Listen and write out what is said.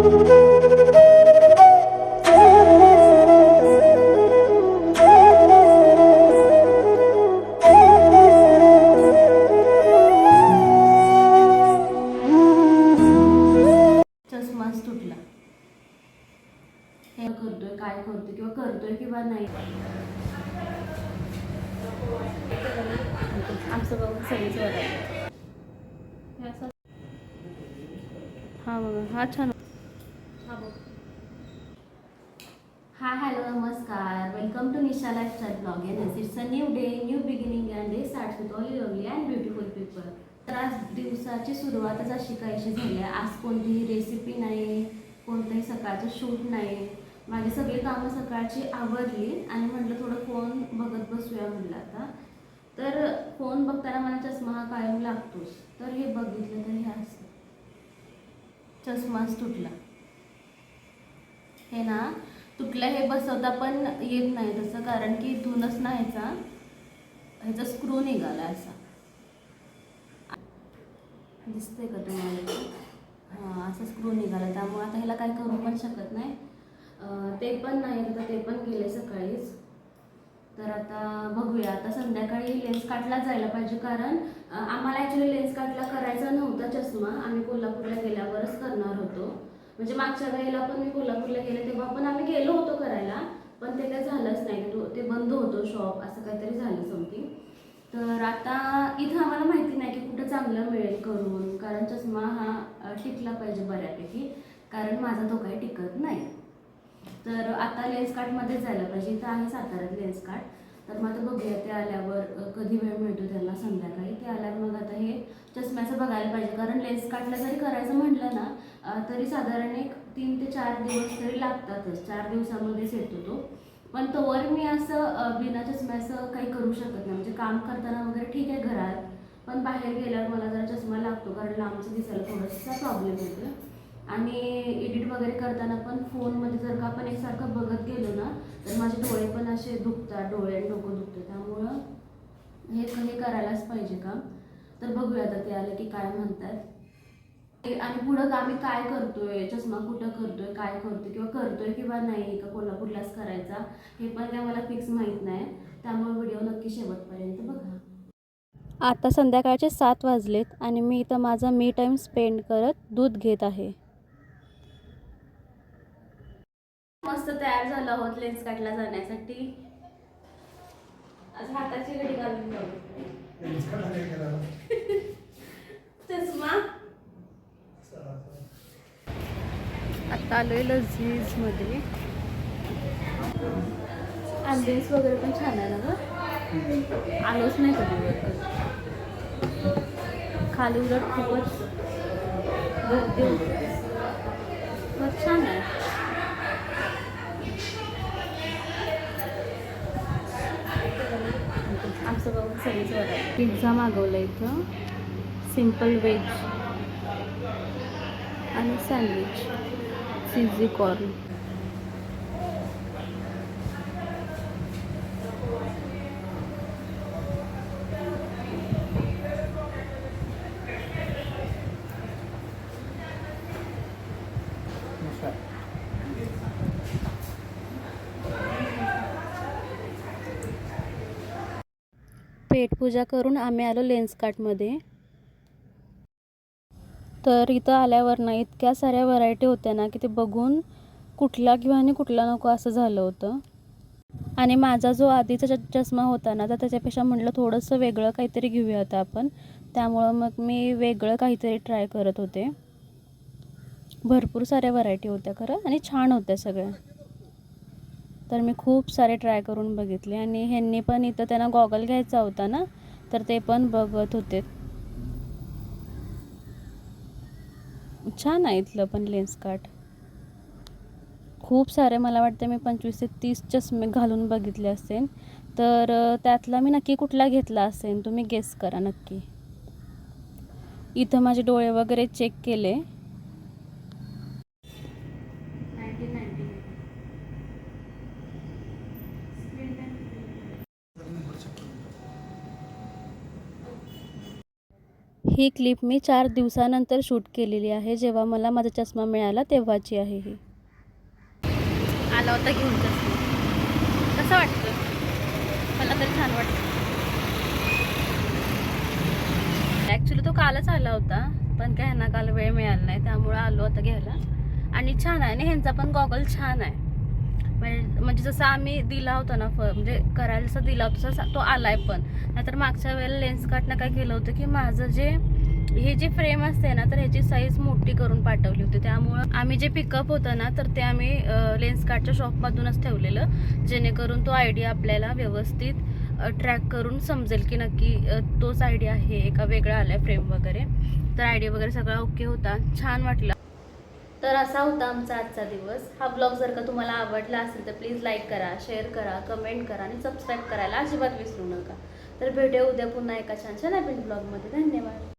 चष्माच तुटला. हे करतोय काय करतोय किंवा करतोय किंवा नाही आमचं बघून सगळीच वाटायचं. हा बघा हा छान. हा बघ. हाय हॅलो नमस्कार, welcome to Nisha lifestyle blog. And it's a new day, new beginning and day starts with all lovely and beautiful people. तर आज दिवसाची सुरुवातच अशी काहीशी झाली आहे. आज कोणतीही रेसिपी नाही, कोणतंही सकाळचं शूट नाही. माझी सगळी कामं सकाळची आवरली आणि म्हटलं थोडं फोन बघत बसूया म्हटलं आता. तर फोन बघताना मला चष्मा हा कायम लागतोच. तर हे बघितलं तर हे असं चष्माच तुटला. हे ना तुटलं, हे बसवता पण येत नाही तसं, कारण की इथूनच ना ह्याचा स्क्रू निघाला असा. दिसतंय का तुम्हाला? हां, असा स्क्रू निघाला. त्यामुळे आता ह्याला काय करू पण शकत नाही. ते पण नाही आता, ते पण केले सकाळीच. तर आता बघूया. आता संध्याकाळी लेन्स काटला जायला पाहिजे, कारण आम्हाला ॲक्च्युली लेन्स काटला करायचा नव्हता चष्मा. आम्ही कोल्हापूरला गेल्यावरच करणार होतो. म्हणजे मागच्या वेळेला पण मी कोल्हापूरला गेले तेव्हा पण आम्ही गेलो होतो करायला, पण ते काही झालंच नाही. ते बंद होतं शॉप, असं काहीतरी झालं समथिंग. तर आता इथं आम्हाला माहिती नाही की कुठं चांगलं मिळेल करून, कारण चष्मा हा टिकला पाहिजे बऱ्यापैकी, कारण माझा तो काही टिकत नाही. तर आता लेन्स कार्टमध्ये जायला पाहिजे. इथं आहे साताऱ्यात लेन्स कार्ट. तर मग आता बघूया ते आल्यावर कधी वेळ मिळतो त्याला संध्याकाळी. ते आल्यावर मग आता हे चष्म्याचं बघायला पाहिजे, कारण लेन्स कार्टला जरी करायचं म्हटलं ना तरी साधारण एक 3 ते 4 दिवस तरी लागतातच. 4 दिवसामध्येच येतो तो. पण तोवर मी असं बिना चष्म्याचं काही करू शकत नाही. म्हणजे काम करताना वगैरे ठीक आहे घरात, पण बाहेर गेल्यावर मला जरा चष्मा लागतो, कारण लांबचं दिसायला थोडासा प्रॉब्लेम येतो. आणि एडिट वगैरे करताना पण फोनमध्ये जर का आपण एकसारखं बघत गेलो ना तर माझे डोळे पण असे दुखतात, डोळे आणि डोकं दुखतं. त्यामुळं हे करायलाच पाहिजे काम. तर बघूया आता ते आलं की काय म्हणतात. आणि पुढं आम्ही काय करतोय, चष्मा कुठं करतोय, काय करतोय किंवा करतोय किंवा नाही, का कोल्हापूरलाच करायचा, हे पण काय मला फिक्स माहीत नाही. त्यामुळे व्हिडिओ नक्की शेवटपर्यंत बघा. आता संध्याकाळचे 7 वाजलेत आणि मी इथं माझा मी टाईम स्पेंड करत दूध घेत आहे. मस्त तयार झालो आहोत लेन्स काटला जाण्यासाठी. आज हाताची घडी घालून जाऊ. चष्मा आता आलोय लजीजमध्ये. ॲम्बियन्स वगैरे पण छान आहे ना गं. आलोच नाही कधी वर. खाली उलट खूपच गर्दी होती. खूप छान आहे. आमचं बघून सगळीच वाटायचं. पिझ्झा मागवला इथं, सिम्पल व्हेज आणि सँडविच, चीझी कॉर्न. पेटपूजा करून आम्ही आलो लेन्स कार्टमध्ये. तर इथं आल्यावर ना इतक्या साऱ्या व्हरायटी होत्या ना की ते बघून कुठला किंवा आणि कुठला नको असं झालं होतं. आणि माझा जो आधीचा चष्मा होता ना तर त्याच्यापेक्षा म्हटलं थोडंसं वेगळं काहीतरी घेऊया आता आपण. त्यामुळं मग मी वेगळं काहीतरी ट्राय करत होते. भरपूर साऱ्या व्हरायटी होत्या खरं, आणि छान होत्या सगळ्या. तर मी खूप सारे ट्राय करून बघितले. आणि ह्यांनी पण इथं त्यांना गॉगल घ्यायचा होता ना तर ते पण बघत होते. छान आहे इथलं पण लेन्स कार्ट. खूप सारे, मला वाटतं मी 25 ते 30 चष्मे घालून बघितले असेल. तर त्यातला मी नक्की कुठला घेतला असेल तुम्ही गेस करा नक्की. इथं माझे डोळे वगैरे चेक केले. ही क्लिप मी 4 दिवसानंतर शूट केलेली आहे, जेव्हा मला माझा चष्मा मिळाला तेव्हाची आहे ही. आला होता घेऊन चष्मा. कसं वाटतं? मला तरी छान वाटतं. ॲक्च्युली तो कालच आला होता, पण काय ह्यांना काल वेळ मिळाला नाही, त्यामुळे आलो आता घ्यायला. आणि छान आहे आणि ह्यांचा पण गॉगल छान आहे. म्हणजे जसं आम्ही दिला होता ना, म्हणजे करायला जसं दिला होता तसा तो आलाय. पण नाहीतर मागच्या वेळेला लेन्स कार्टनं काय केलं होतं की माझं हे जे फ्रेम असते ना, तर ह्याची साईज मोठी करून पाठवली होती. त्यामुळं आम्ही जे पिकअप होतं ना, तर ते आम्ही लेन्स कार्टच्या शॉपमधूनच ठेवलेलं, जेणेकरून तो आयडिया आपल्याला व्यवस्थित ट्रॅक करून समजेल की नक्की तोच आयडिया आहे का वेगळा आलाय फ्रेम वगैरे. तर आयडिया वगैरे सगळा ओके होता, छान वाटलं. तर असा होता आमचा आजचा दिवस. हा ब्लॉग जर का तुम्हाला आवडला असेल तर प्लीज लाईक करा, शेअर करा, कमेंट करा आणि सबस्क्राईब करायला अजिबात विसरू नका. तर भेटूया उद्या पुन्हा एका छान नवीन ब्लॉगमध्ये. धन्यवाद.